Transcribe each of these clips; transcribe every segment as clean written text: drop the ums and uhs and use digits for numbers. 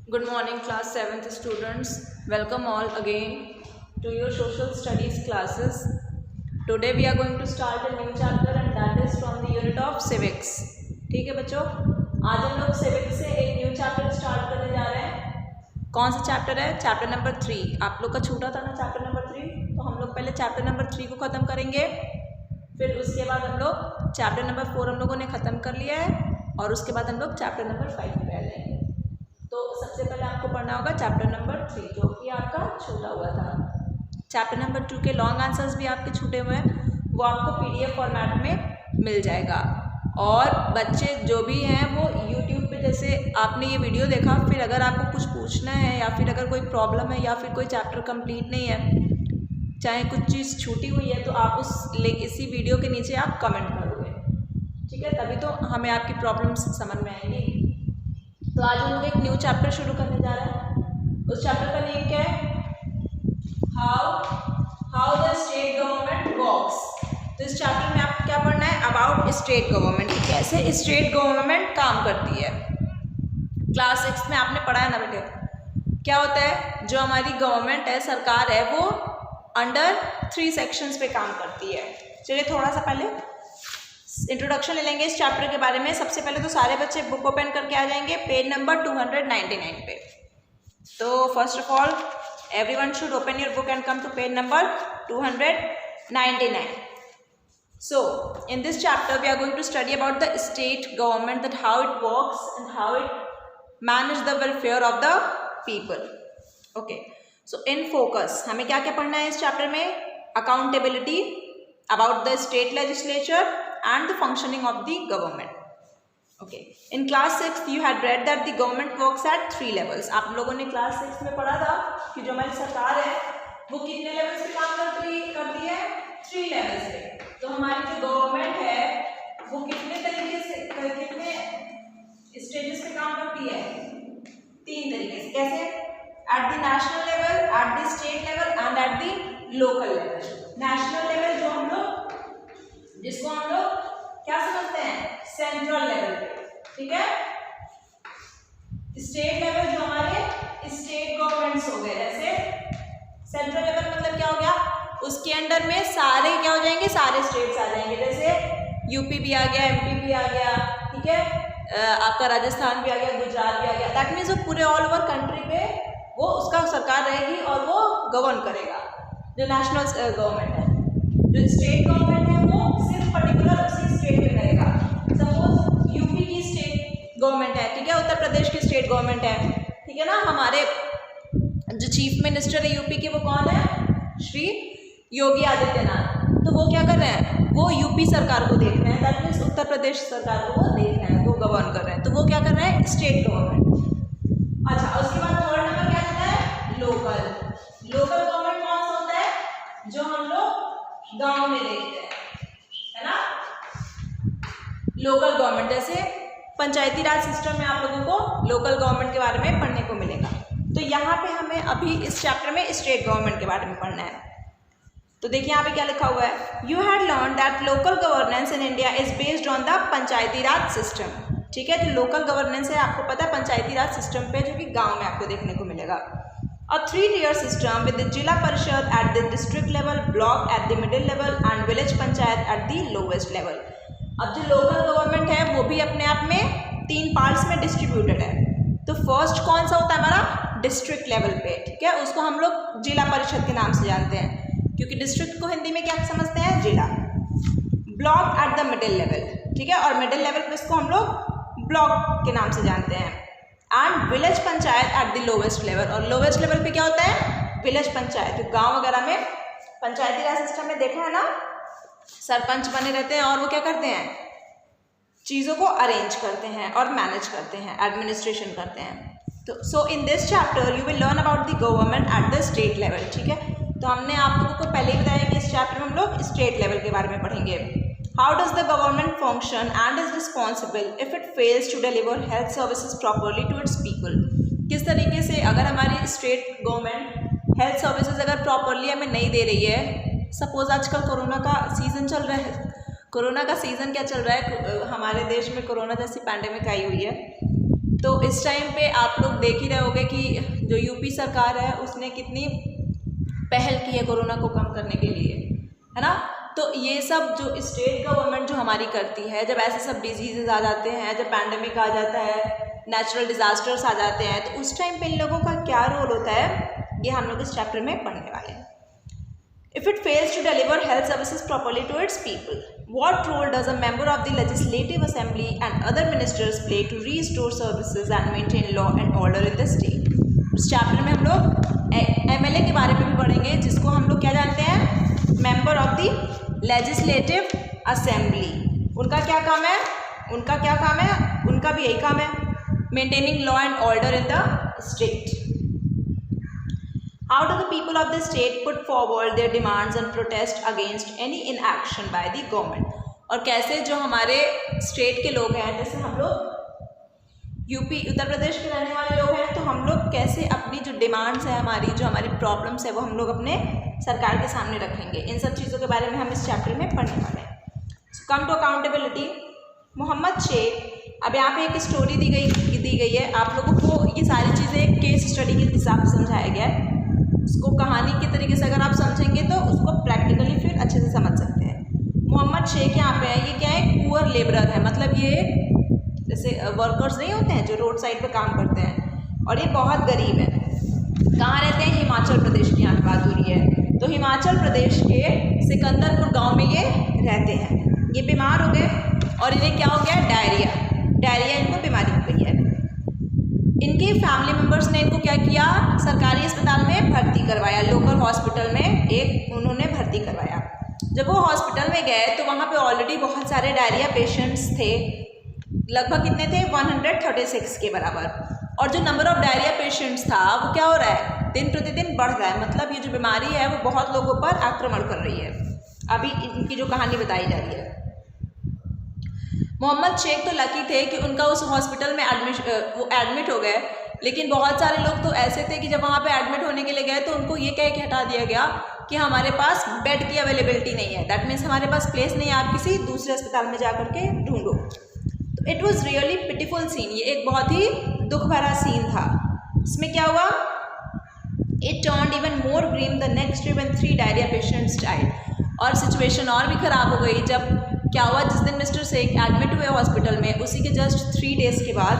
Good morning, class 7th students. Welcome all again to your social studies classes. Today we are going to start a new chapter and that is from the unit of civics. ठीक है बच्चों, आज हम लोग civics से एक new chapter start करने जा रहे हैं। कौन सा चैप्टर है? Chapter number 3। आप लोग का छूटा था ना चैप्टर नंबर 3, तो हम लोग पहले चैप्टर नंबर 3 को ख़त्म करेंगे, फिर उसके बाद हम लोग चैप्टर नंबर 4 हम लोगों ने ख़त्म कर लिया है और उसके बाद हम लोग चैप्टर नंबर 5 पे आ जाएंगे। तो सबसे पहले आपको पढ़ना होगा चैप्टर नंबर 3 जो कि आपका छूटा हुआ था। चैप्टर नंबर 2 के लॉन्ग आंसर्स भी आपके छूटे हुए हैं, वो आपको पीडीएफ फॉर्मेट में मिल जाएगा। और बच्चे जो भी हैं वो यूट्यूब पे, जैसे आपने ये वीडियो देखा, फिर अगर आपको कुछ पूछना है या फिर अगर कोई प्रॉब्लम है या फिर कोई चैप्टर कंप्लीट नहीं है, चाहे कुछ चीज़ छूटी हुई है, तो आप इसी वीडियो के नीचे आप कमेंट करोगे, ठीक है? तभी तो हमें आपकी प्रॉब्लम्स समझ में आएंगी। तो आज हम लोग एक न्यू चैप्टर शुरू करने जा रहे हैं। उस चैप्टर का नेम क्या है? How the state government works. तो इस चैप्टर में आपको क्या पढ़ना है? अबाउट स्टेट गवर्नमेंट, कैसे स्टेट गवर्नमेंट काम करती है। क्लास 6 में आपने पढ़ा है ना बेटे, क्या होता है? जो हमारी गवर्नमेंट है, सरकार है, वो अंडर 3 सेक्शंस पे काम करती है। चलिए थोड़ा सा पहले इंट्रोडक्शन ले लेंगे इस चैप्टर के बारे में। सबसे पहले तो सारे बच्चे बुक ओपन करके आ जाएंगे पेज नंबर 299 पे। तो first of all everyone should open your book and come to page number 299. So in this chapter we are going to study about the state government, that how it works and how it manage the welfare of the people. Okay, so in focus हमें क्या क्या पढ़ना है इस chapter में? Accountability, about the state legislature and the functioning of the government. Okay, in class 6 you had read that the government works at 3 levels. आप लोगों ने क्लास 6 में पढ़ा था कि जो हमारी सरकार है वो कितने लेवल्स पे काम करती है? 3 लेवल्स पे। तो हमारी जो गवर्नमेंट है वो कितने तरीके से, कितने स्टेजेस पे काम करती है? 3 तरीके से। कैसे? At the national level, eight the state level and at the local level. National level जो हम लोग, जिसको हम लोग क्या समझते हैं? सेंट्रल लेवल पे, ठीक है? स्टेट लेवल जो हमारे स्टेट गवर्नमेंट्स हो गए, जैसे सेंट्रल लेवल मतलब क्या हो गया? उसके अंडर में सारे क्या हो जाएंगे? सारे स्टेट्स आ जाएंगे। जैसे यूपी भी आ गया, एमपी भी आ गया, ठीक है? आपका राजस्थान भी आ गया, गुजरात भी आ गया। दैट मीन्स वो पूरे ऑल ओवर कंट्री पे वो उसका सरकार रहेगी और वो गवर्न करेगा। जो नेशनल गवर्नमेंट है, जो स्टेट गवर्नमेंट है वो सिर्फ पर्टिकुलर उसी स्टेट में रहेगा। सपोज यूपी की स्टेट गवर्नमेंट है, ठीक है? उत्तर प्रदेश की स्टेट गवर्नमेंट है, ठीक है ना? हमारे जो चीफ मिनिस्टर है यूपी के वो कौन है? श्री योगी आदित्यनाथ। तो वो क्या कर रहे हैं? वो यूपी सरकार को देख रहे हैं, दैट मीन्स उत्तर प्रदेश सरकार को वो देख रहे हैं, वो गवर्न कर रहे हैं। तो वो क्या कर रहे हैं? State government. अच्छा, उसके बाद थर्ड नंबर क्या आता है? लोकल। लोकल गवर्नमेंट कौन सा होता है? जो हम लोग गांव में देखते हैं, है ना? लोकल गवर्नमेंट, जैसे पंचायती राज सिस्टम में आप लोगों को लोकल गवर्नमेंट के बारे में पढ़ने को मिलेगा। तो यहाँ पे हमें अभी इस चैप्टर में स्टेट गवर्नमेंट के बारे में पढ़ना है। तो देखिए यहाँ पे क्या लिखा हुआ है? You had learn that local governance in India is based on the Panchayati Raj system, ठीक है? जो लोकल गवर्नेंस है, आपको पता है पंचायती राज सिस्टम पे, जो कि गाँव में आपको देखने को मिलेगा। A 3-tier system with the जिला परिषद at the district level, block at the middle level and village panchayat at the lowest level. अब जो लोकल गवर्नमेंट है वो भी अपने आप में 3 पार्ट्स में डिस्ट्रीब्यूटेड है। तो फर्स्ट कौन सा होता है? हमारा डिस्ट्रिक्ट लेवल पे, ठीक है? उसको हम लोग जिला परिषद के नाम से जानते हैं, क्योंकि डिस्ट्रिक्ट को हिंदी में क्या समझते हैं? जिला। Block at the middle level, ठीक है? और मिडिल लेवल पे इसको हम लोग ब्लॉक के नाम से जानते हैं। And village panchayat at the lowest level. और लोवेस्ट लेवल पे क्या होता है? विलेज पंचायत। जो गांव वगैरह में पंचायती राज सिस्टम में देखा है ना, सरपंच बने रहते हैं और वो क्या करते हैं? चीज़ों को अरेंज करते हैं और मैनेज करते हैं, एडमिनिस्ट्रेशन करते हैं। तो so in this chapter you will learn about the government at the state level, ठीक है? तो हमने आप लोगों को पहले ही बताया कि इस चैप्टर में हम लोग स्टेट लेवल के बारे में पढ़ेंगे। How does the government function and is responsible if it fails to deliver health services properly to its people? किस तरीके से अगर हमारी स्टेट गवर्नमेंट हेल्थ सर्विसेज अगर प्रॉपरली हमें नहीं दे रही है, सपोज आजकल कोरोना का सीज़न चल रहा है, कोरोना का सीज़न क्या चल रहा है? हमारे देश में कोरोना जैसी पैंडेमिक आई हुई है, तो इस टाइम पे आप लोग देख ही रहे होंगे कि जो यूपी सरकार है उसने कितनी पहल की है कोरोना को कम करने के लिए, है ना। तो ये सब जो स्टेट गवर्नमेंट जो हमारी करती है, जब ऐसे सब डिजीजेज आ जाते हैं, जब पैंडेमिक आ जाता है, नेचुरल डिजास्टर्स आ जाते हैं, तो उस टाइम पे इन लोगों का क्या रोल होता है, ये हम लोग इस चैप्टर में पढ़ने वाले हैं। If it fails to deliver health services properly to its people, what role does a member of the Legislative Assembly and other ministers play to restore services and maintain law and order in the state? इस chapter में हम लोग MLA के बारे में भी पढ़ेंगे, जिसको हम लोग क्या जानते हैं, member of the legislative assembly. उनका क्या काम है, उनका भी यही काम है, maintaining law and order in the state. How do the people of the state put forward their demands and protest against any inaction by the government? और कैसे जो हमारे स्टेट के लोग हैं, जैसे हम लोग यूपी उत्तर प्रदेश के रहने वाले लोग हैं, तो हम लोग कैसे अपनी जो डिमांड्स है, जो हमारी प्रॉब्लम्स है, वो हम लोग अपने सरकार के सामने रखेंगे। इन सब चीज़ों के बारे में हम इस चैप्टर में पढ़ने वाले हैं। Come to accountability. Mohammed Shaikh, अब यहाँ पे एक स्टोरी दी गई है, आप लोगों को ये सारी चीज़ें एक केस स्टडी के हिसाब से समझाया गया है। उसको कहानी के तरीके से अगर आप समझेंगे तो उसको प्रैक्टिकली फिर अच्छे से समझ सकते हैं। मोहम्मद शेख यहाँ पे है, ये क्या है, पुअर लेबरर है, मतलब ये जैसे वर्कर्स नहीं होते हैं जो रोड साइड पे काम करते हैं, और ये बहुत गरीब है। कहाँ रहते हैं, हिमाचल प्रदेश की यहाँ बात हो रही है। तो हिमाचल प्रदेश के सिकंदरपुर गाँव में ये रहते हैं। ये बीमार हो गए और इन्हें क्या हो गया, डायरिया इनको बीमारी हो गई है। इनके फैमिली मेम्बर्स ने इनको क्या किया, सरकारी अस्पताल में भर्ती करवाया, लोकल हॉस्पिटल में उन्होंने भर्ती करवाया। जब वो हॉस्पिटल में गए तो वहाँ पे ऑलरेडी बहुत सारे डायरिया पेशेंट्स थे, लगभग कितने थे, 136 के बराबर। और जो नंबर ऑफ डायरिया पेशेंट्स था वो क्या हो रहा है, दिन प्रतिदिन बढ़ रहा है, मतलब ये जो बीमारी है वो बहुत लोगों पर आक्रमण कर रही है। अभी इनकी जो कहानी बताई जा रही है। मोहम्मद शेख तो लकी थे कि उनका उस हॉस्पिटल में एडमिट हो गए, लेकिन बहुत सारे लोग तो ऐसे थे कि जब वहाँ पे एडमिट होने के लिए गए तो उनको ये कह के हटा दिया गया कि हमारे पास बेड की अवेलेबिलिटी नहीं है, दैट मीन्स हमारे पास प्लेस नहीं है, आप किसी दूसरे अस्पताल में जा कर के ढूंढो। तो इट वॉज रियली पिटिफुल सीन, ये एक बहुत ही दुख भरा सीन था। इसमें क्या हुआ, it turned even more grim the next day when 3 diarrhoea patients died. और सिचुएशन और भी ख़राब हो गई जब क्या हुआ, जिस दिन मिस्टर शेख एडमिट हुए हॉस्पिटल में, उसी के जस्ट 3 डेज़ के बाद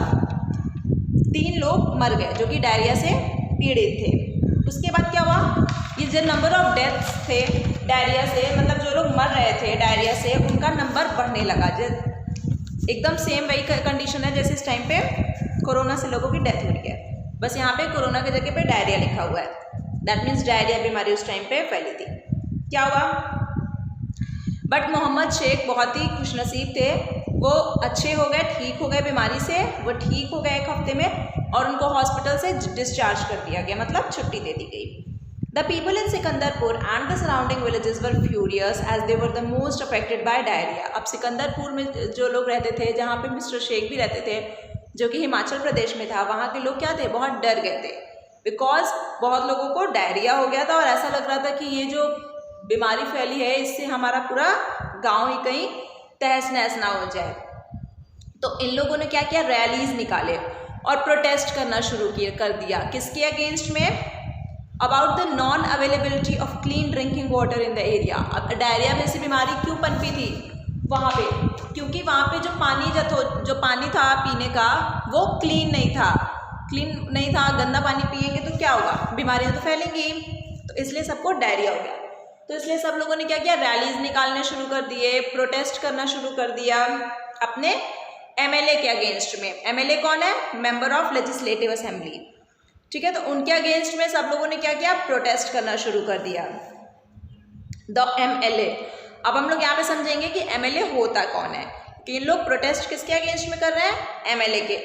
3 लोग मर गए जो कि डायरिया से पीड़ित थे। उसके बाद क्या हुआ, ये जो नंबर ऑफ डेथ्स थे डायरिया से, मतलब जो लोग मर रहे थे डायरिया से, उनका नंबर बढ़ने लगा। एकदम सेम वही कंडीशन है जैसे इस टाइम पे कोरोना से लोगों की डेथ हो रही है, बस यहाँ पे कोरोना की जगह पे डायरिया लिखा हुआ है, दैट मीन्स डायरिया बीमारी उस टाइम पे फैली थी। क्या हुआ, बट मोहम्मद शेख बहुत ही खुशनसीब थे, वो अच्छे हो गए, ठीक हो गए बीमारी से, वो ठीक हो गए 1 हफ्ते में, और उनको हॉस्पिटल से डिस्चार्ज कर दिया गया, मतलब छुट्टी दे दी गई। The people in Sikandarpur and the surrounding villages were furious as they were the most affected by diarrhoea. अब सिकंदरपुर में जो लोग रहते थे, जहाँ पे मिस्टर शेख भी रहते थे, जो कि हिमाचल प्रदेश में था, वहाँ के लोग क्या थे, बहुत डर गए थे, बिकॉज बहुत लोगों को डायरिया हो गया था और ऐसा लग रहा था कि ये जो बीमारी फैली है इससे हमारा पूरा गांव ही कहीं तहस नहस ना हो जाए। तो इन लोगों ने क्या किया, रैलीज निकाले और प्रोटेस्ट करना शुरू कर दिया। किसके अगेंस्ट में, about the non availability of clean drinking water in the area. अब डायरिया में से बीमारी क्यों पनपी थी वहाँ पे, क्योंकि वहाँ पे जो पानी था पीने का वो क्लीन नहीं था, गंदा पानी पिएंगे तो क्या होगा, बीमारियाँ तो फैलेंगी, तो इसलिए सबको डायरिया हो गया। तो इसलिए सब लोगों ने क्या किया, रैलीज निकालने शुरू कर दिए, प्रोटेस्ट करना शुरू कर दिया अपने एमएलए के अगेंस्ट में। एमएलए कौन है, मेंबर ऑफ लेजिस्लेटिव असेंबली, ठीक है। तो उनके अगेंस्ट में सब लोगों ने क्या किया, प्रोटेस्ट करना शुरू कर दिया, द एमएलए। अब हम लोग यहाँ पे समझेंगे कि एमएलए होता कौन है, कि इन लोग प्रोटेस्ट किसके अगेंस्ट में कर रहे हैं, एमएलए के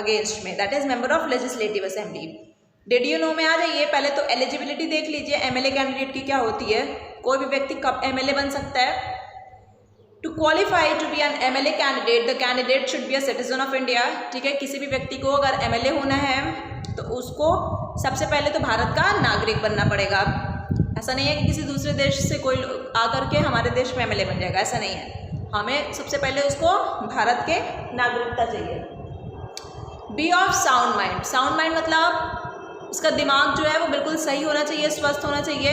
अगेंस्ट में, that is member of legislative assembly. Did you know में आ जाइए, पहले तो एलिजिबिलिटी देख लीजिए एमएलए कैंडिडेट की क्या होती है, कोई भी व्यक्ति कब एमएलए बन सकता है। To qualify to be an MLA candidate, the candidate should be a citizen of India, ठीक है। किसी भी व्यक्ति को अगर एमएलए होना है तो उसको सबसे पहले तो भारत का नागरिक बनना पड़ेगा। ऐसा नहीं है कि किसी दूसरे देश से कोई आकर के हमारे देश में एमएलए बन जाएगा, ऐसा नहीं है। हमें सबसे पहले उसको भारत के नागरिकता चाहिए। Be of sound mind. Sound mind मतलब उसका दिमाग जो है वो बिल्कुल सही होना चाहिए, स्वस्थ होना चाहिए।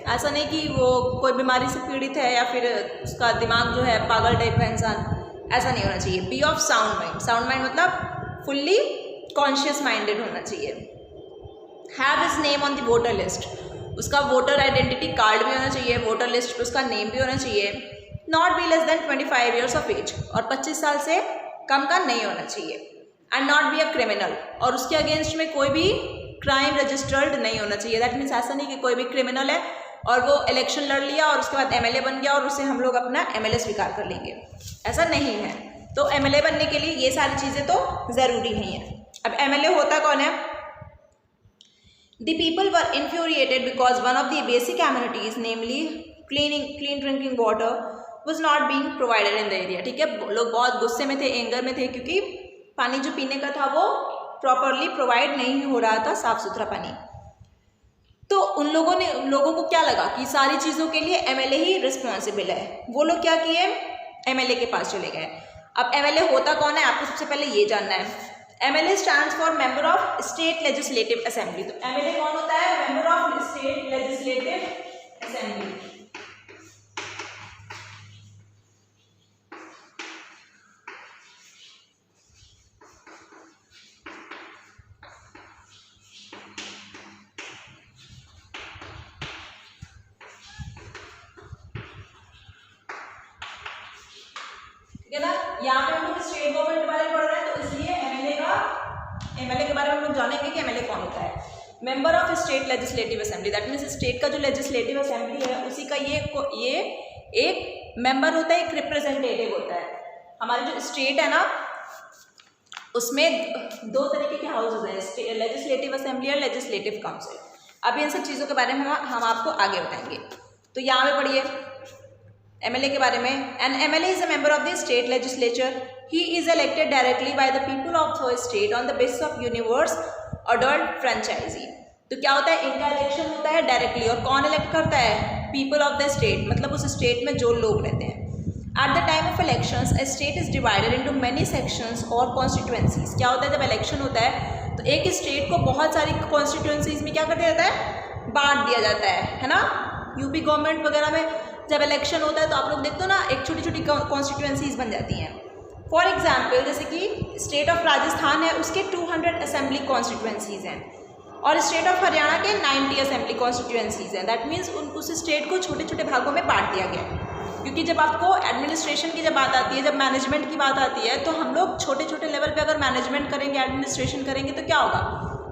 ऐसा नहीं कि वो कोई बीमारी से पीड़ित है या फिर उसका दिमाग जो है पागल टाइप का इंसान, ऐसा नहीं होना चाहिए। Be of sound mind. Sound mind मतलब फुल्ली कॉन्शियस माइंडेड होना चाहिए। Have his name on the voter list. उसका वोटर आइडेंटिटी कार्ड भी होना चाहिए, वोटर लिस्ट पे उसका नेम भी होना चाहिए। Not be less than 25 years of age, और 25 साल से कम का नहीं होना चाहिए। And not be a criminal, और उसके अगेंस्ट में कोई भी क्राइम रजिस्टर्ड नहीं होना चाहिए। दैट मीन्स ऐसा नहीं कि कोई भी क्रिमिनल है और वो इलेक्शन लड़ लिया और उसके बाद एमएलए बन गया और उसे हम लोग अपना एमएलए स्वीकार कर लेंगे, ऐसा नहीं है। तो एमएलए बनने के लिए ये सारी चीज़ें तो ज़रूरी नहीं है। अब एमएलए होता कौन है? The people were infuriated because one of the basic amenities, namely clean drinking water, was not being provided in the area। ठीक है, लोग बहुत गुस्से में थे, एंगर में थे, क्योंकि पानी जो पीने का था वो प्रॉपरली प्रोवाइड नहीं हो रहा था, साफ सुथरा पानी। तो उन लोगों को क्या लगा कि सारी चीज़ों के लिए एमएलए ही रिस्पॉन्सिबल है। वो लोग क्या किए, एमएलए के पास चले गए। अब एमएलए होता कौन है, आपको सबसे पहले ये जानना है। MLA stands for member of state legislative assembly. तो एमएलए कौन होता है? Member of state legislative assembly. ठीक है ना, यहाँ पे हम लोग स्टेट गवर्नमेंट के बारे में पढ़ रहे हैं, तो इसलिए एमएलए के बारे में हम लोग जानेंगे कि एमएलए कौन होता है। Member of state legislative assembly, that means state का जो लेजिस्लेटिव असेंबली है उसी का ये एक मेंबर होता है, एक रिप्रेजेंटेटिव होता है। हमारे जो स्टेट है ना उसमें दो तरीके के हाउसेज हैं, लेजिस्लेटिव असेंबली और लेजिस्लेटिव काउंसिल। अभी इन सब चीज़ों के बारे में हम आपको आगे बताएंगे। तो यहाँ पे पढ़िए एमएलए के बारे में। An MLA is a member of the state legislature. He is elected directly by the people of the state on the basis of universe adult franchise. तो क्या होता है, इनका इलेक्शन होता है डायरेक्टली, और कौन इलेक्ट करता है? पीपल ऑफ द स्टेट, मतलब उस स्टेट में जो लोग रहते हैं। At the time of elections a state is divided into many sections और constituencies। क्या होता है, जब इलेक्शन होता है तो एक स्टेट को बहुत सारी कॉन्स्टिट्यूंसीज में क्या कर दिया जाता है, बांट दिया जाता है ना। यूपी गवर्नमेंट वगैरह में जब इलेक्शन होता है तो आप लोग देखते हो ना, एक छोटी छोटी कॉन्स्टिट्यूंसीज बन जाती हैं। फॉर एग्जाम्पल जैसे कि स्टेट ऑफ राजस्थान है, उसके 200 असेंबली कॉन्स्टिट्यूंसीज हैं, और स्टेट ऑफ हरियाणा के 90 असेंबली कॉन्स्टिट्यूंसीज हैं। दैट मीन्स उस स्टेट को छोटे छोटे भागों में बांट दिया गया है। क्योंकि जब आपको एडमिनिस्ट्रेशन की जब बात आती है, जब मैनेजमेंट की बात आती है, तो हम लोग छोटे छोटे लेवल पे अगर मैनेजमेंट करेंगे, एडमिनिस्ट्रेशन करेंगे तो क्या होगा,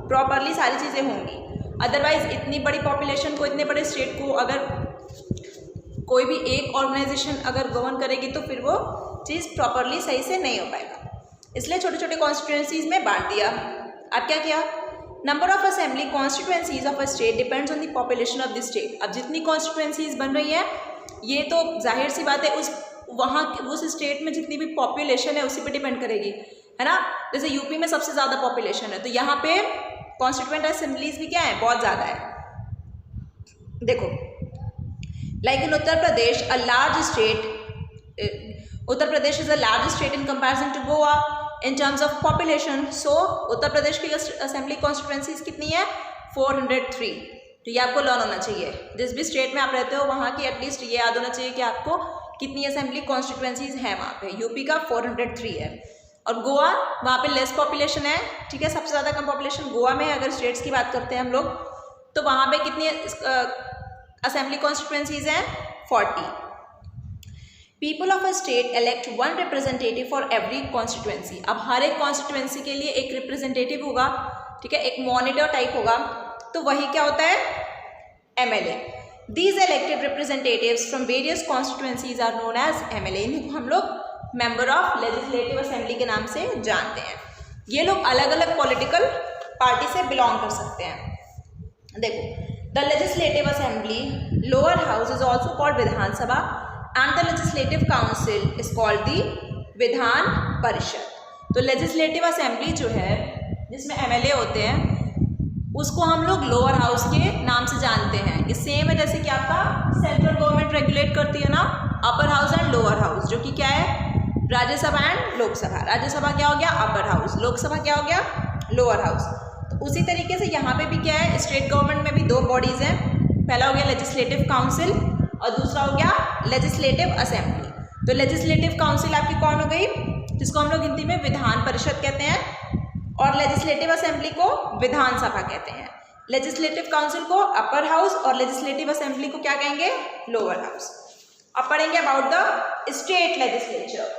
प्रॉपरली सारी चीज़ें होंगी। अदरवाइज इतनी बड़ी पॉपुलेशन को, इतने बड़े स्टेट को अगर कोई भी एक ऑर्गेनाइजेशन अगर गवर्न करेगी तो फिर वो चीज़ प्रॉपरली सही से नहीं हो पाएगा। इसलिए छोटे छोटे कॉन्स्टिट्यूंसीज में बांट दिया। अब क्या किया, number of assembly constituencies of a state depends on the population of the state. अब जितनी कॉन्स्टिट्यूंसीज बन रही हैं, ये तो जाहिर सी बात है उस स्टेट में जितनी भी पॉपुलेशन है उसी पे डिपेंड करेगी, है ना। जैसे यूपी में सबसे ज़्यादा पॉपुलेशन है, तो यहाँ पे कॉन्स्टिट्यूएंट असेंबलीज भी क्या है, बहुत ज़्यादा है। देखो like in Uttar Pradesh a large state, Uttar Pradesh is a large state in comparison to Goa in terms of population. So Uttar Pradesh की असेंबली कॉन्स्टिट्यूंसीज कितनी है, 403। तो ये आपको लर्न होना चाहिए। जिस भी स्टेट में आप रहते हो वहाँ की एटलीस्ट ये याद होना चाहिए कि आपको कितनी असेंबली कॉन्स्टिट्यूंसीज हैं वहाँ पे। यूपी का 403 है, और गोवा वहाँ पे लेस पॉपुलेशन है, ठीक है, सबसे ज़्यादा कम पॉपुलेशन गोवा में। अगर स्टेट्स की बात करते हैं हम लोग, तो वहाँ पे कितनी असेंबली कॉन्स्टिट्यूंसीज हैं, 40। People of a state elect 1 representative for every constituency. अब हर एक कॉन्स्टिट्यूंसी के लिए एक रिप्रेजेंटेटिव होगा, ठीक है, एक मॉनिटर टाइप होगा, तो वही क्या होता है, MLA. These elected representatives from various constituencies are known as MLA. इनको हम लोग मेंबर ऑफ लेजिस्लेटिव असेंबली के नाम से जानते हैं। ये लोग अलग अलग पॉलिटिकल पार्टी से बिलोंग कर सकते हैं। देखो, the legislative assembly lower house is also called Vidhan Sabha and the legislative council is called the Vidhan Parishad. तो लेजिस्लेटिव असेंबली जो है जिसमें एमएलए होते हैं उसको हम लोग लोअर हाउस के नाम से जानते हैं। इस सेम है जैसे कि आपका सेंट्रल गवर्नमेंट रेगुलेट करती है ना, upper house and lower house, जो कि क्या है, राज्यसभा एंड लोकसभा। राज्यसभा क्या हो गया? Upper house. लोकसभा क्या हो गया? Lower house. तो उसी तरीके से यहाँ पे भी क्या है, स्टेट गवर्नमेंट में भी दो बॉडीज़ हैं। पहला हो गया लेजिस्लेटिव काउंसिल और दूसरा हो गया लेजिस्लेटिव असेंबली। तो लेजिस्लेटिव काउंसिल आपकी कौन हो गई? जिसको हम लोग हिंदी में विधान परिषद कहते हैं, और लेजिस्लेटिव असेंबली को विधानसभा कहते हैं। लेजिस्लेटिव काउंसिल को अपर हाउस और लेजिस्लेटिव असेंबली को क्या कहेंगे? Lower house. अब पढ़ेंगे अबाउट द स्टेट लेजिस्लेचर।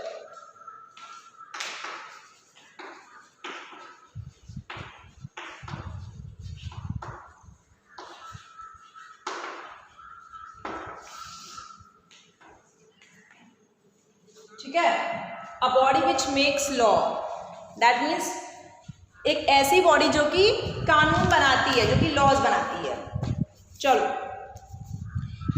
ठीक है, a body which makes law, that means एक ऐसी बॉडी जो कि कानून बनाती है, जो कि लॉज बनाती है। चलो,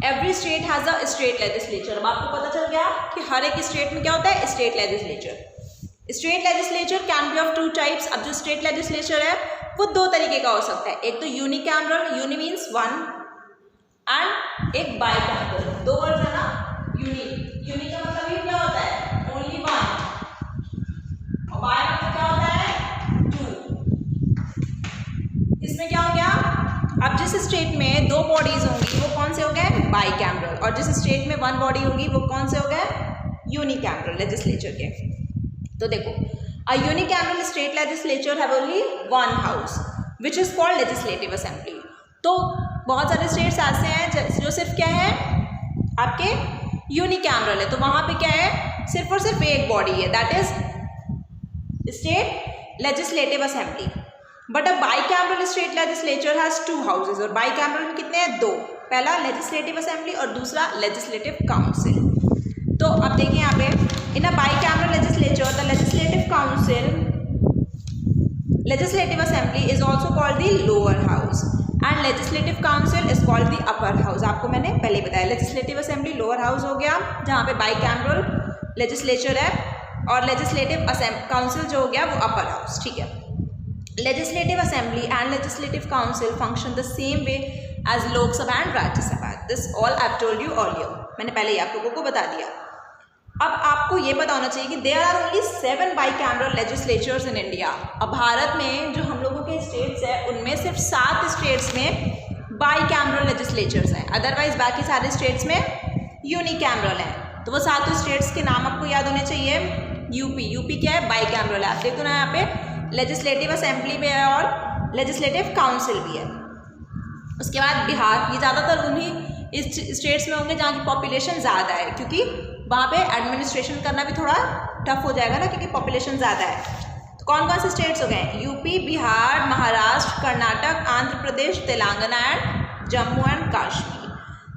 every state has a state legislature. अब आपको पता चल गया कि हर एक स्टेट में क्या होता है? State legislature. State legislature can be of two types. अब जो स्टेट लेजिस्लेचर है वो दो तरीके का हो सकता है। एक तो unicameral, uni means one, and एक बाइकैमरल। दो वर्ड है ना, यूनि का मतलब ये क्या होता है? Only one. और बाय मतलब क्या होता है? इसमें क्या हो गया? अब जिस स्टेट में दो बॉडीज होंगी वो कौन से हो गए? बाइकैमरल। और जिस स्टेट में वन बॉडी होगी वो कौन से हो गए? यूनिकैमरल लेजिस्लेचर के। तो देखो, a unicameral state legislature have only one house which is called legislative assembly. तो बहुत सारे स्टेट्स ऐसे हैं जो सिर्फ क्या है? आपके यूनिकैमरल है। तो वहां पे क्या है? सिर्फ और सिर्फ एक बॉडी है, that is state legislative assembly. But a bicameral state legislature has to houses. और बाइकैमरल में कितने हैं? दो। पहला लेजिस्लेटिव असेंबली और दूसरा लेजिस्लेटिव काउंसिल। तो अब देखिए यहाँ पे, in a bicameral legislature the legislative council, legislative assembly is also called the lower house and legislative council is called the upper house. आपको मैंने पहले बताया, लेजिस्लेटिव असेंबली लोअर हाउस हो गया जहाँ पे बाइकैमरल लेजिस्लेचर है, और लेजिस्लेटिव काउंसिल जो हो गया वो अपर हाउस। ठीक है, legislative assembly and legislative council function the same way as Lok Sabha and Rajya Sabha. This all I've told you earlier. मैंने पहले ही आप लोगों को बता दिया। अब आपको ये पता होना चाहिए कि there are only 7 bicameral legislatures in India. अब भारत में जो हम लोगों के स्टेट्स हैं उनमें सिर्फ 7 स्टेट्स में बाइकैमरल लेजिस्लेचर्स हैं, अदरवाइज बाकी सारे स्टेट्स में यूनिकैमरल हैं। तो वो 7 स्टेट्स के नाम आपको याद होने चाहिए। यूपी क्या है? बाइकैमरल है। आप देखो ना यहाँ पे लेजिस्लेटिव असेंबली भी है और लेजिस्लेटिव काउंसिल भी है। उसके बाद बिहार, ये ज़्यादातर उन्हीं स्टेट्स में होंगे जहाँ की पॉपुलेशन ज़्यादा है, क्योंकि वहाँ पे एडमिनिस्ट्रेशन करना भी थोड़ा टफ हो जाएगा ना, क्योंकि पॉपुलेशन ज़्यादा है। तो कौन कौन से स्टेट्स हो गए? UP, Bihar, Maharashtra, Karnataka, Andhra Pradesh, Telangana and Jammu and Kashmir.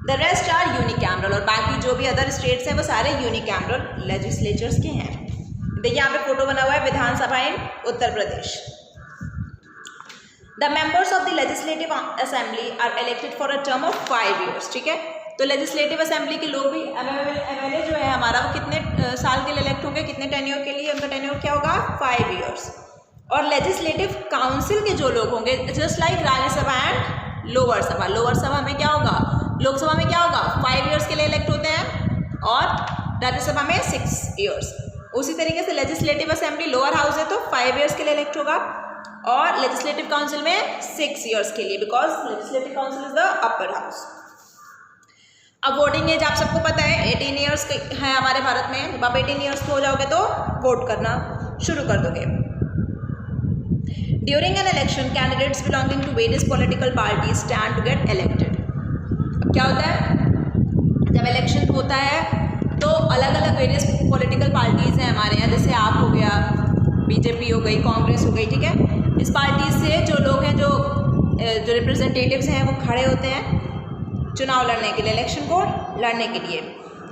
The rest are unicameral. और बाकी जो भी अदर स्टेट्स हैं वो सारे यूनिकैमरल लेजिस्लेचर्स के हैं। देखिए यहाँ पे फोटो बना हुआ है Vidhansabha in Uttar Pradesh. The members of the legislative assembly are elected for a term of 5 years। ठीक है, तो लेजिस्लेटिव असेंबली के लोग भी एमएलए जो है हमारा वो कितने साल के लिए इलेक्ट होंगे? कितने टेन्योर के लिए? उनका टेन्योर क्या होगा? 5 years। और लेजिस्लेटिव काउंसिल के जो लोग होंगे, just like Rajya Sabha and lower सभा। लोअर सभा में क्या होगा? लोकसभा में क्या होगा? 5 years के लिए इलेक्ट होते हैं, और राज्यसभा में 6 years। उसी तरीके से लेजिस्लेटिव असेंबली लोअर हाउस है तो 5 years के लिए इलेक्ट होगा, और लेजिस्लेटिव काउंसिल में 6 years के लिए, because legislative council is the upper house. अब वोटिंग एज आप सबको पता है 18 years है हमारे भारत में। जब आप 18 years हो जाओगे तो वोट करना शुरू कर दोगे। During an election candidates belonging to various political parties stand to get elected. अब क्या होता है? जब इलेक्शन होता है तो अलग अलग वेरियस पॉलिटिकल पार्टीज़ हैं हमारे यहाँ, जैसे आप हो गया, बीजेपी हो गई, कांग्रेस हो गई। ठीक है, इस पार्टी से जो लोग हैं, जो रिप्रेजेंटेटिव्स हैं वो खड़े होते हैं चुनाव लड़ने के लिए, इलेक्शन को लड़ने के लिए।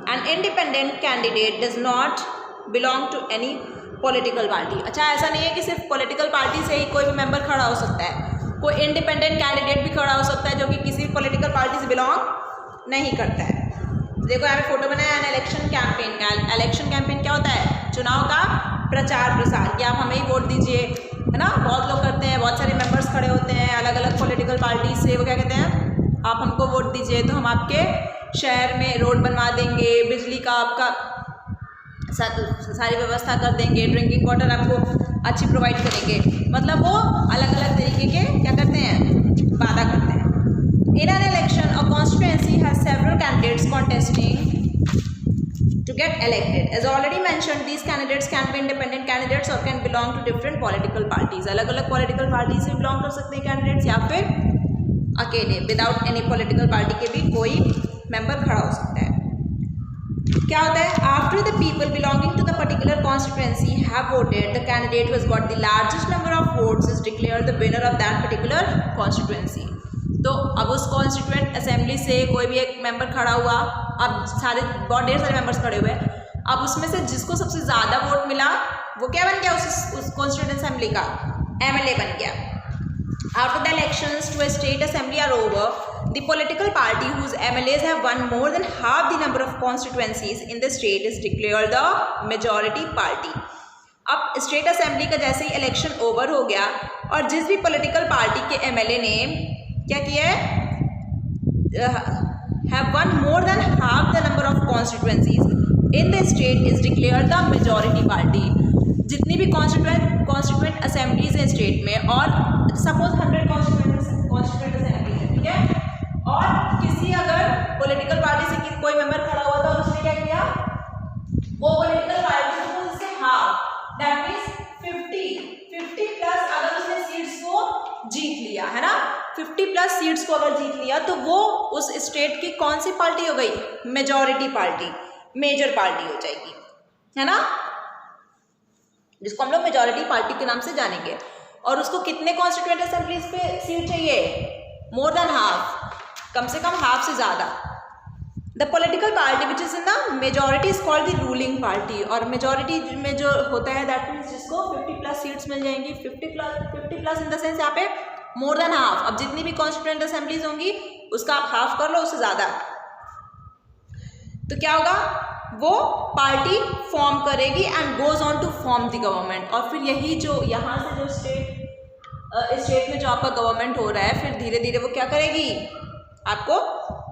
An independent candidate does not belong to any political party. अच्छा, ऐसा नहीं है कि सिर्फ पॉलिटिकल पार्टी से ही कोई भी मेंबर खड़ा हो सकता है, कोई इंडिपेंडेंट कैंडिडेट भी खड़ा हो सकता है जो कि किसी पॉलिटिकल पार्टी से बिलोंग नहीं करता है। देखो यहाँ पे फोटो बनाया है इलेक्शन कैंपेन का। इलेक्शन कैंपेन क्या होता है? चुनाव का प्रचार प्रसार, कि आप हमें ही वोट दीजिए, है ना। बहुत लोग करते हैं, बहुत सारे मेंबर्स खड़े होते हैं अलग अलग पॉलिटिकल पार्टी से। वो क्या कहते हैं? आप हमको वोट दीजिए तो हम आपके शहर में रोड बनवा देंगे, बिजली का आपका सारी व्यवस्था कर देंगे, ड्रिंकिंग वाटर आपको अच्छी प्रोवाइड करेंगे, मतलब वो अलग अलग तरीके के क्या करते हैं, वादा करते हैं। In an election a constituency has several candidates contesting to get elected. As already mentioned, these candidates can be independent candidates or can belong to different political parties. अलग अलग political parties से belong कर सकते हैं candidates, या फिर अकेले without any political party के भी कोई मेंबर खड़ा हो सकता है। क्या होता है, after the people belonging to the particular constituency have voted, the candidate who has got the largest number of votes is declared the winner of that particular constituency. तो अब उस कॉन्स्टिट्यूएंट असेंबली से कोई भी एक मेंबर खड़ा हुआ, अब सारे बहुत ढेर सारे मेंबर्स खड़े हुए, अब उसमें से जिसको सबसे ज़्यादा वोट मिला वो क्या बन गया, उस कॉन्स्टिट्यूएंट असेंबली का एमएलए बन गया। After the elections to a state assembly are over, the political party whose MLAs have won more than half the number of constituencies in the state is declared the majority party. अब state assembly का जैसे ही election over हो गया और जिस भी political party के MLA ने क्या किया है, have won more than half the number of constituencies in the state is declared the majority party. जितनी भी कॉन्स्टिट्यूएंट असेंबलीज हैं स्टेट में, और सपोज 100 कॉन्स्टिट्यूएंट असेंबली है, ठीक है, और किसी अगर पॉलिटिकल पार्टी से कोई मेंबर खड़ा हुआ था और उसने क्या किया, वो पॉलिटिकल पार्टी सपोज इससे हाफ, दैट मींस 50 प्लस अगर उसने सीट्स को जीत लिया है ना, 50 प्लस सीट्स को अगर जीत लिया तो वो उस स्टेट की कौन सी पार्टी हो गई, मेजॉरिटी पार्टी, मेजर पार्टी हो जाएगी, है ना, जिसको हम लोग मेजॉरिटी पार्टी के नाम से जानेंगे। और उसको कितने कॉन्स्टिट्यूएंट असेंबलीज पे सीट चाहिए, मोर देन हाफ, कम से कम हाफ से ज़्यादा। The political party which is in the majority is called the ruling party, और मेजॉरिटी में जो होता है दैट मीन्स जिसको 50 प्लस सीट्स मिल जाएंगी, 50 प्लस इन द सेंस यहाँ पे मोर देन हाफ। अब जितनी भी कॉन्स्टिट्यूएंट असेंबलीज होंगी उसका आप हाफ कर लो, उससे ज़्यादा, तो क्या होगा, वो पार्टी फॉर्म करेगी and goes on to form the government. और फिर यही जो यहाँ से जो स्टेट में जो आपका गवर्नमेंट हो रहा है, फिर धीरे धीरे वो क्या करेगी, आपको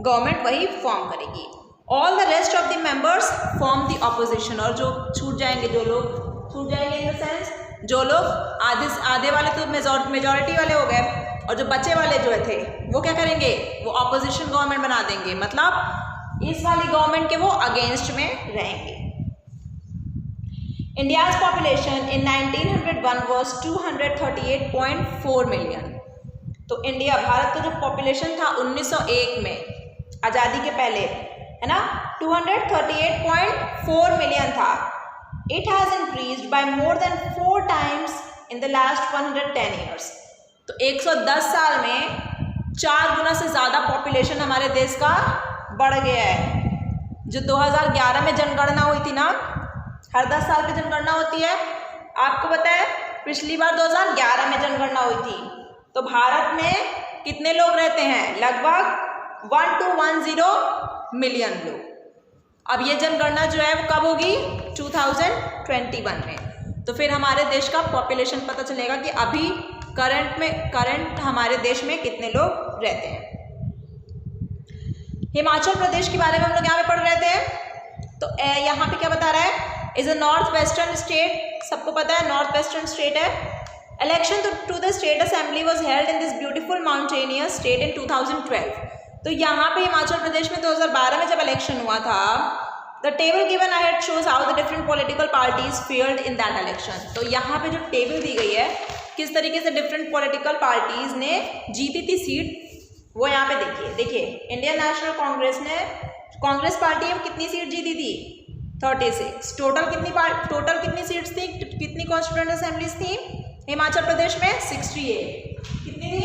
गवर्नमेंट वही फॉर्म करेगी। All the rest of the members form the opposition, और जो छूट जाएंगे, जो लोग छूट जाएंगे इन द सेंस, जो लोग आधे वाले तो मेजॉरिटी वाले हो गए, और जो बचे वाले जो थे वो क्या करेंगे, वो ऑपोजिशन गवर्नमेंट बना देंगे, मतलब इस वाली गवर्नमेंट के वो अगेंस्ट में रहेंगे। India's population in 1901 was 238.4 million. तो इंडिया, भारत का जो पॉपुलेशन था 1901 में, आज़ादी के पहले, है ना, 238.4 मिलियन था। It has increased by more than 4 times in the last 110 years. तो 110 साल में 4 गुना से ज़्यादा पॉपुलेशन हमारे देश का बढ़ गया है। जो 2011 में जनगणना हुई थी ना, हर 10 साल पे जनगणना होती है, आपको पता है पिछली बार 2011 में जनगणना हुई थी, तो भारत में कितने लोग रहते हैं, लगभग 1210 मिलियन लोग। अब ये जनगणना जो है वो कब होगी, 2021 में। तो फिर हमारे देश का पॉपुलेशन पता चलेगा कि अभी करंट हमारे देश में कितने लोग रहते हैं। हिमाचल प्रदेश के बारे में हम लोग यहाँ पे पढ़ रहे थे, तो यहाँ पे क्या बता रहा है, is a north western state, सबको पता है नॉर्थ वेस्टर्न स्टेट है। Election to the state assembly was held in this beautiful mountainous state in 2012। तो यहाँ पे हिमाचल प्रदेश में 2012 में जब इलेक्शन हुआ था, the table given ahead shows how the different political parties fared in that election. तो यहाँ पे जो टेबल दी गई है, किस तरीके से डिफरेंट पॉलिटिकल पार्टीज ने जीती थी सीट, वो यहाँ पे देखिए इंडियन नेशनल कांग्रेस पार्टी में कितनी सीट जीती थी, 36। टोटल कितनी सीट्स थी, कितनी कॉन्स्टिट्यूएंट असेंबलीज थी हिमाचल प्रदेश में, 68। कितनी थी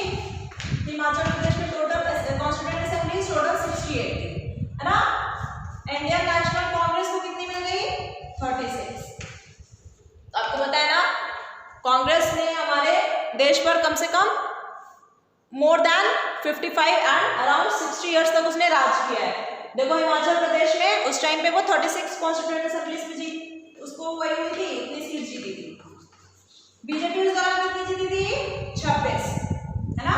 हिमाचल प्रदेश में टोटल कॉन्स्टिट्यूएंट असेंबलीज, टोटल 68 थी, है ना। इंडियन नेशनल कांग्रेस को कितनी मिल गई, 36। आपको पता है ना, कांग्रेस ने हमारे देश पर कम से कम more than 55 and around 60 years तक उसने राज किया है। देखो हिमाचल प्रदेश में उस टाइम पे वो 36 कॉन्स्टिट्यूएंट असेंबलीज में उसको वही हुई थी, इतनी सीट जीती थी। बीजेपी उस दौरान कितनी जीती थी, 26, है ना।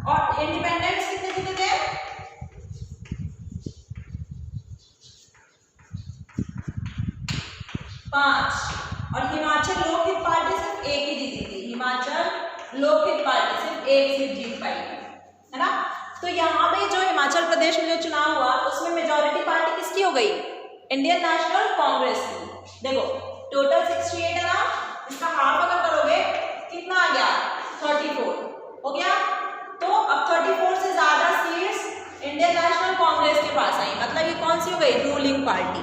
और इंडिपेंडेंस कितने जीते थे, 5 और हिमाचल लोकहित पार्टी सिर्फ एक ही जीती थी। हिमाचल लोकहित पार्टी सिर्फ एक सीट जीत पाई है ना। तो यहाँ पे जो हिमाचल प्रदेश में जो चुनाव हुआ उसमें मेजॉरिटी पार्टी किसकी हो गई? इंडियन नेशनल कांग्रेस की। देखो टोटल 68 है ना, इसका हाफ अगर करोगे कितना आ गया? 34 हो गया। तो अब 34 से ज्यादा सीट्स इंडियन नेशनल कांग्रेस के पास आई, मतलब ये कौन सी हो गई? Ruling party.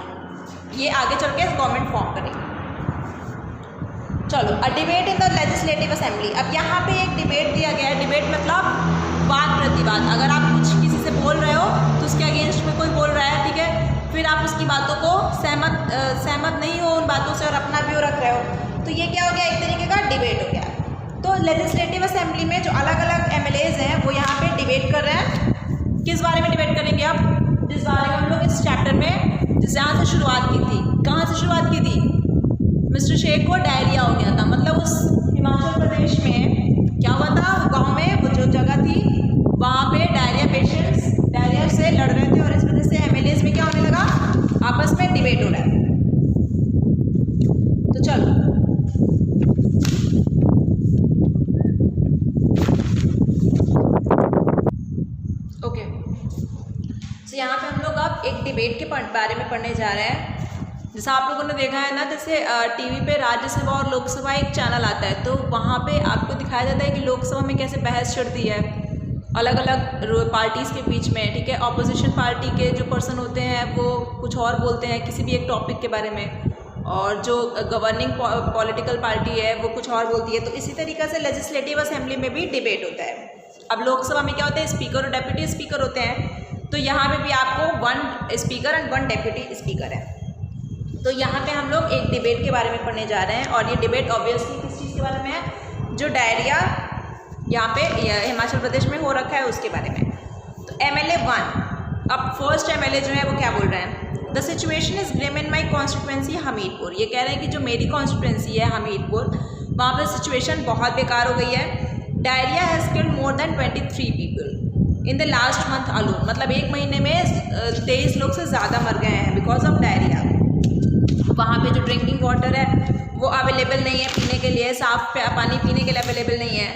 ये आगे चल के गवर्नमेंट फॉर्म करेगी। चलो, a debate in the legislative assembly. अब यहाँ पे एक डिबेट दिया गया है। डिबेट मतलब वाद प्रतिवाद। अगर आप कुछ किसी से बोल रहे हो तो उसके अगेंस्ट में कोई बोल रहा है, ठीक है, फिर आप उसकी बातों को सहमत नहीं हो उन बातों से और अपना व्यू रख रहे हो, तो ये क्या हो गया? एक तरीके का डिबेट हो गया। तो लेजिस्लेटिव असेंबली में जो अलग अलग एमएलएज हैं वो यहाँ पे डिबेट कर रहे हैं। किस बारे में डिबेट करेंगे? अब जिस बारे में हम लोग इस चैप्टर में जिस जहाँ से शुरुआत की थी, कहाँ से शुरुआत की थी? मिस्टर शेख को डायरिया हो गया था, मतलब उस हिमाचल प्रदेश में क्या हुआ था? गाँव में वो जो जगह थी वहाँ पे डायरिया पेशेंट्स डायरिया से लड़ रहे थे और इस वजह से एमएलएज में क्या होने लगा? आपस में डिबेट हो रहा है। तो चलो ओके, तो यहाँ पे हम लोग अब एक डिबेट के बारे में पढ़ने जा रहे हैं। जैसा आप लोगों ने देखा है ना, जैसे टीवी पे राज्यसभा और लोकसभा एक चैनल आता है, तो वहाँ पे आपको दिखाया जाता है कि लोकसभा में कैसे बहस चढ़ती है अलग अलग पार्टीज़ के बीच में, ठीक है। ऑपोजिशन पार्टी के जो पर्सन होते हैं वो कुछ और बोलते हैं किसी भी एक टॉपिक के बारे में, और जो गवर्निंग पॉलिटिकल पार्टी है वो कुछ और बोलती है। तो इसी तरीके से लेजिस्लेटिव असेंबली में भी डिबेट होता है। अब लोकसभा में क्या होता है? स्पीकर और डेप्यूटी स्पीकर होते हैं। तो यहाँ पे भी आपको 1 स्पीकर एंड 1 डेप्यूटी स्पीकर है। तो यहाँ पे हम लोग एक डिबेट के बारे में पढ़ने जा रहे हैं, और ये डिबेट ऑब्वियसली किस चीज़ के बारे में है? जो डायरिया यहाँ पे हिमाचल प्रदेश में हो रखा है उसके बारे में। तो MLA 1, अब फर्स्ट MLA जो है वो क्या बोल रहे हैं? The situation is grim in my constituency Hamirpur. ये कह रहे हैं कि जो मेरी कॉन्स्टिट्यूंसी है हमीरपुर, वहाँ पर सिचुएशन बहुत बेकार हो गई है। Diarrhoea has killed more than 23 people in the last month alone, मतलब एक महीने में 23 लोग से ज़्यादा मर गए हैं बिकॉज ऑफ डायरिया। वहाँ पे जो ड्रिंकिंग वाटर है वो अवेलेबल नहीं है पीने के लिए, साफ पानी पीने के लिए अवेलेबल नहीं है,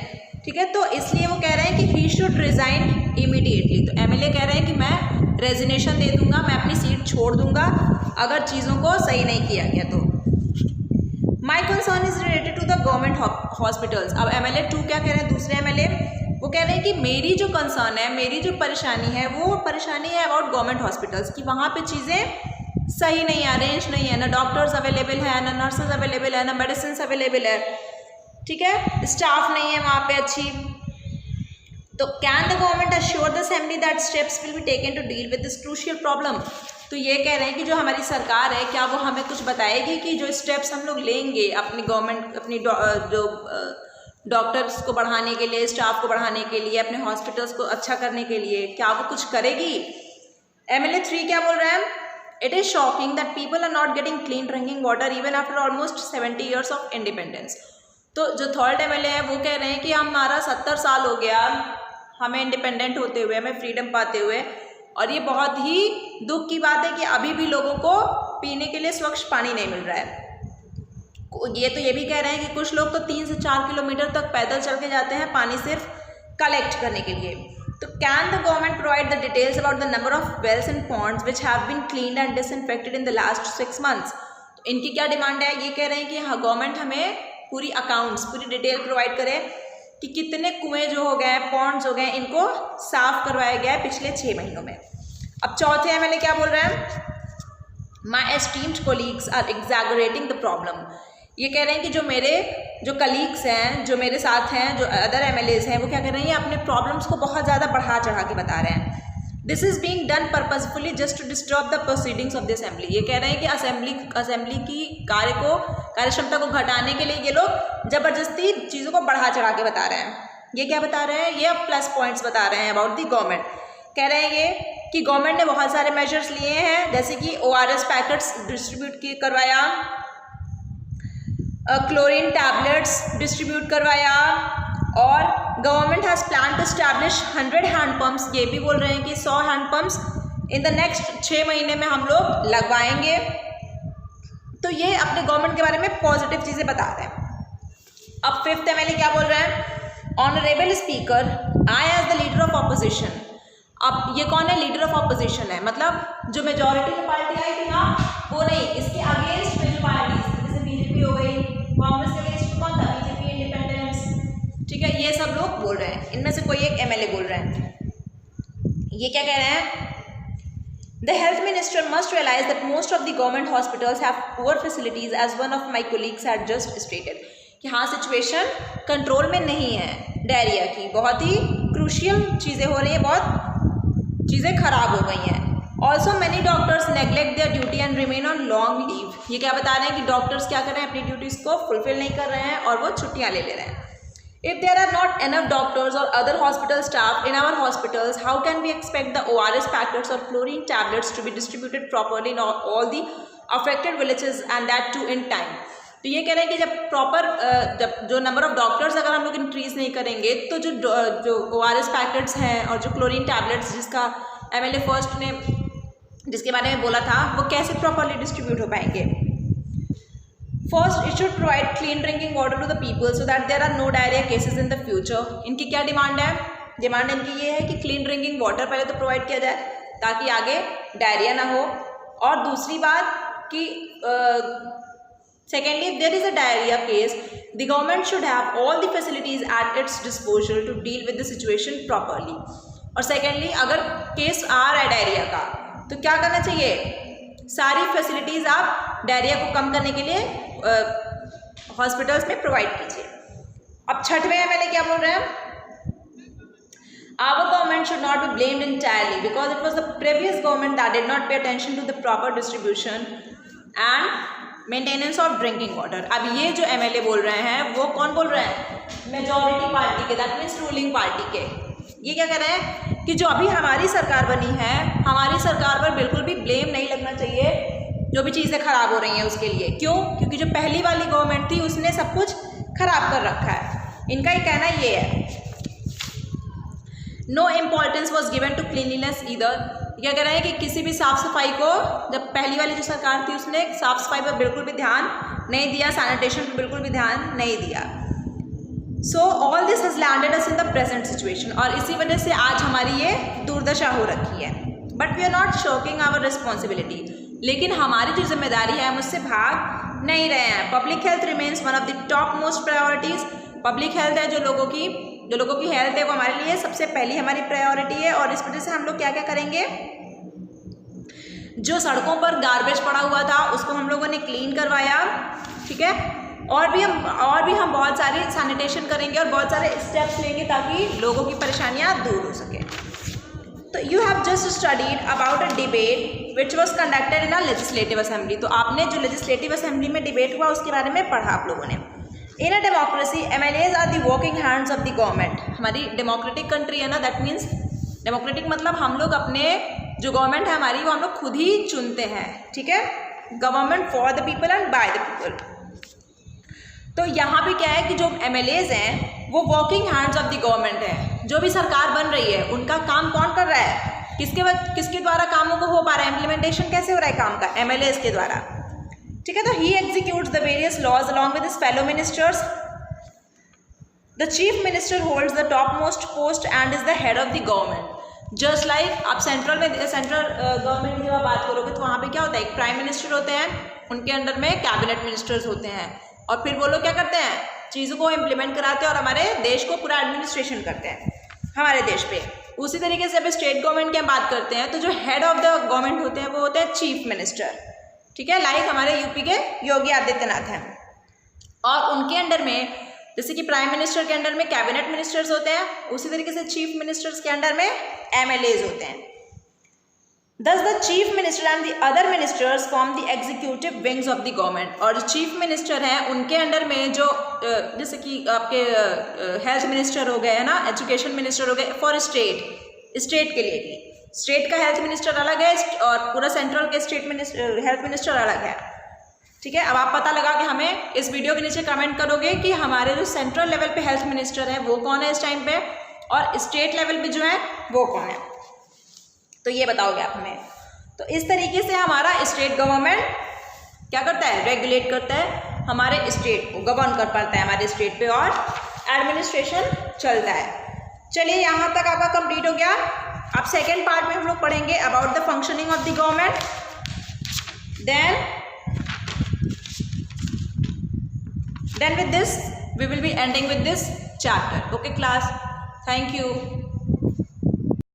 ठीक है। तो इसलिए वो कह रहे हैं कि ही शुड रिज़ाइन इमीडिएटली। तो MLA कह रहे हैं कि मैं रेजिग्नेशन दे दूंगा, मैं अपनी सीट छोड़ दूंगा अगर चीज़ों को सही नहीं किया गया तो। My concern is related to the government hospitals. अब MLA 2 क्या कह रहे हैं? दूसरे MLA वो कह रहे हैं कि मेरी जो कंसर्न है, मेरी जो परेशानी है वो परेशानी है अबाउट गवर्नमेंट हॉस्पिटल्स की। वहाँ पे चीज़ें सही नहीं है, अरेंज नहीं है, ना डॉक्टर्स अवेलेबल है, ना नर्सेज अवेलेबल है, ना मेडिसिन अवेलेबल है, ठीक है, स्टाफ नहीं है वहाँ पे अच्छी। तो can the government assure the assembly that steps will be taken to deal with this crucial problem. तो ये कह रहे हैं कि जो हमारी सरकार है क्या वो हमें कुछ बताएगी कि जो स्टेप्स हम लोग लेंगे अपनी गवर्नमेंट अपनी जो डॉक्टर्स को बढ़ाने के लिए, स्टाफ को बढ़ाने के लिए, अपने हॉस्पिटल्स को अच्छा करने के लिए, क्या वो कुछ करेगी? MLA 3 क्या बोल रहे हैं? It is shocking that people are not getting clean drinking water even after almost 70 years of independence. तो जो थर्ड MLA है वो कह रहे हैं कि हमारा 70 साल हो गया हमें इंडिपेंडेंट होते हुए, हमें फ्रीडम पाते हुए, और ये बहुत ही दुख की बात है कि अभी भी लोगों को पीने के लिए स्वच्छ पानी नहीं मिल रहा है। ये तो ये भी कह रहे हैं कि कुछ लोग तो 3 से 4 किलोमीटर तक पैदल चल के जाते हैं पानी सिर्फ कलेक्ट करने के लिए। तो can the government provide the details about the number of wells and ponds which have been cleaned and disinfected in the last 6 months। तो इनकी क्या डिमांड है? ये कह रहे हैं कि हाँ गवर्नमेंट हमें पूरी अकाउंट्स, पूरी डिटेल प्रोवाइड करे कि कितने कुएँ जो हो गए, पॉन्ड्स हो गए, इनको साफ करवाया गया है पिछले 6 महीनों में। अब चौथे MLA क्या बोल रहे हैं? My esteemed colleagues are exaggerating the problem. ये कह रहे हैं कि जो कलीग्स हैं, जो मेरे साथ हैं, जो अदर MLAs हैं, वो क्या कर रहे हैं? अपने प्रॉब्लम्स को बहुत ज़्यादा बढ़ा चढ़ा के बता रहे हैं। This is being done purposefully just to disturb the proceedings of the assembly. ये कह रहे हैं कि असेंबली की कार्यक्षमता को घटाने के लिए ये लोग ज़बरदस्ती चीज़ों को बढ़ा चढ़ा के बता रहे हैं। ये क्या बता रहे हैं? ये प्लस पॉइंट्स बता रहे हैं अबाउट द गवर्नमेंट। कह रहे हैं ये कि गवर्नमेंट ने बहुत सारे मेजर्स लिए हैं, जैसे कि ORS पैकेट्स डिस्ट्रीब्यूट करवाया, क्लोरीन टैबलेट्स डिस्ट्रीब्यूट करवाया, और government has plan to establish 100 hand pumps. ये भी बोल रहे हैं कि 100 hand pumps in the next 6 महीने में हम लोग लगवाएंगे। तो ये अपने गवर्नमेंट के बारे में पॉजिटिव चीज़ें बता रहे हैं। अब 5th MLA क्या बोल रहे हैं? Honourable speaker, I as the leader of opposition. अब ये कौन है? लीडर ऑफ ऑपोजिशन है, मतलब जो मेजॉरिटी में पार्टी आई थी ना वो नहीं, इसके अगेंस्ट में जो पार्टी जैसे बीजेपी हो गई, कांग्रेस के अगेंस्ट कौन था? बीजेपी, इंडिपेंडेंस, ठीक है, ये सब लोग बोल रहे हैं। इनमें से कोई एक MLA बोल रहे हैं। ये क्या कह रहे हैं? The health minister must realize that most of the government hospitals have poor facilities, as one of my colleagues had just stated. कि हाँ सिचुएशन कंट्रोल में नहीं है डायरिया की, बहुत ही क्रूशियल चीज़ें हो रही हैं, बहुत चीज़ें खराब हो गई हैं। Also many doctors neglect there duty and remain on long leave. ये क्या बता रहे हैं कि डॉक्टर्स क्या कर रहे हैं? अपनी ड्यूटीज़ को फुलफिल नहीं कर रहे हैं और वो छुट्टियाँ ले ले रहे हैं। If there are not enough doctors or other hospital staff in our hospitals, how can we expect the ORS packets or chlorine tablets to be distributed properly in all the affected villages and that too in time? तो ये कह रहे हैं कि जब proper जब जो number of doctors अगर हम लोग इंक्रीज नहीं करेंगे तो जो ORS पैकेट्स हैं और जो क्लोरीन टैबलेट्स जिसका MLA फर्स्ट ने जिसके बारे में बोला था वो कैसे प्रॉपरली डिस्ट्रीब्यूट हो पाएंगे? First, it should provide clean drinking water to the people so that there are no diarrhea cases in the future. इनकी क्या डिमांड है? डिमांड इनकी ये है कि क्लीन ड्रिंकिंग वाटर पहले तो प्रोवाइड किया जाए ताकि आगे डायरिया ना हो। और दूसरी बात कि secondly, if there is a diarrhea case, the government should have all the facilities at its disposal to deal with the situation properly. और सेकेंडली, अगर केस आ रहा है डायरिया का तो क्या करना चाहिए? सारी फैसिलिटीज़ आप डायरिया को कम करने के लिए हॉस्पिटल्स में प्रोवाइड कीजिए। अब 6वें MLA क्या बोल रहे हैं? Our government should not be blamed entirely because it was the previous government that did not pay attention to the proper distribution and maintenance of drinking water. अब ये जो MLA बोल रहे हैं वो कौन बोल रहे हैं? मेजॉरिटी पार्टी के, दैट मीन्स रूलिंग पार्टी के। ये क्या कह रहे हैं कि जो अभी हमारी सरकार बनी है, हमारी सरकार पर बिल्कुल भी ब्लेम नहीं लगना चाहिए जो भी चीज़ें ख़राब हो रही हैं उसके लिए। क्यों? क्योंकि जो पहली वाली गवर्नमेंट थी उसने सब कुछ खराब कर रखा है। इनका ही कहना ये है। No importance was given to cleanliness either. क्या कह रहे हैं कि किसी भी साफ़ सफाई को, जब पहली वाली जो सरकार थी उसने साफ़ सफाई पर बिल्कुल भी ध्यान नहीं दिया, सैनिटेशन पर बिल्कुल भी ध्यान नहीं दिया। So all this has landed us in the present situation. और इसी वजह से आज हमारी ये दुर्दशा हो रखी है। But we are not shirking our responsibility. लेकिन हमारी जो जिम्मेदारी है हम उससे भाग नहीं रहे हैं। Public health remains one of the top most priorities. Public health है जो लोगों की हेल्थ है वो हमारे लिए सबसे पहली हमारी प्रायोरिटी है। और इस वजह से हम लोग क्या क्या करेंगे? जो सड़कों पर गार्बेज पड़ा हुआ था उसको हम लोगों ने क्लीन करवाया, ठीक है, और भी हम बहुत सारी सैनिटेशन करेंगे और बहुत सारे स्टेप्स लेंगे ताकि लोगों की परेशानियां दूर हो सके। तो you have just studied about a debate which was conducted in a legislative assembly. तो आपने जो लेजिस्लेटिव असेंबली में डिबेट हुआ उसके बारे में पढ़ा आप लोगों ने। In a democracy MLAs are the working hands of the government. हमारी डेमोक्रेटिक कंट्री है ना, दैट मीन्स डेमोक्रेटिक मतलब हम लोग अपने जो गवर्नमेंट है हमारी वो हम लोग खुद ही चुनते हैं, ठीक है, government for the people and bye the people. तो यहाँ पे क्या है कि जो MLAs हैं वो working hands of the government है। जो भी सरकार बन रही है उनका काम कौन कर रहा है? किसके द्वारा कामों को हो पा रहा है? इम्प्लीमेंटेशन कैसे हो रहा है काम का? MLAs के द्वारा, ठीक है। तो he executes the various laws along with his fellow ministers. The chief minister holds the top most post and is the head of the government. Just like आप सेंट्रल गवर्नमेंट की जब आप बात करोगे तो वहाँ पे क्या होता है? एक प्राइम मिनिस्टर होते हैं, उनके अंडर में कैबिनेट मिनिस्टर्स होते हैं और फिर वो लोग क्या करते हैं? चीज़ों को इम्प्लीमेंट कराते हैं और हमारे देश को पूरा एडमिनिस्ट्रेशन करते हैं हमारे देश पे। उसी तरीके से अब स्टेट गवर्नमेंट की हम बात करते हैं तो जो हेड ऑफ द गवर्नमेंट होते हैं वो होते हैं चीफ मिनिस्टर, ठीक है, लाइक हमारे यूपी के योगी आदित्यनाथ हैं। और उनके अंडर में जैसे कि प्राइम मिनिस्टर के अंडर में कैबिनेट मिनिस्टर्स होते हैं, उसी तरीके से चीफ मिनिस्टर्स के अंडर में MLAs होते हैं। Thus the chief minister and the other ministers form the executive wings of the government। और जो चीफ मिनिस्टर हैं उनके अंडर में जो जैसे कि आपके हेल्थ मिनिस्टर हो गए है ना, एजुकेशन मिनिस्टर हो गए फॉर स्टेट के लिए भी स्टेट का हेल्थ मिनिस्टर अलग है और पूरा सेंट्रल के स्टेट हेल्थ मिनिस्टर अलग है, ठीक है। अब आप पता लगा कि हमें इस वीडियो के नीचे कमेंट करोगे कि हमारे जो सेंट्रल लेवल पे हेल्थ मिनिस्टर है वो कौन है इस टाइम पे और स्टेट लेवल पे जो है वो कौन है, तो ये बताओगे आप हमें। तो इस तरीके से हमारा स्टेट गवर्नमेंट क्या करता है, रेगुलेट करता है हमारे स्टेट को, गवर्न कर पाता है हमारे स्टेट पे और एडमिनिस्ट्रेशन चलता है। चलिए यहाँ तक आपका कंप्लीट हो गया। अब सेकेंड पार्ट में हम लोग पढ़ेंगे about the functioning of the government. Then with this we will be ending with this chapter. Okay class, thank you.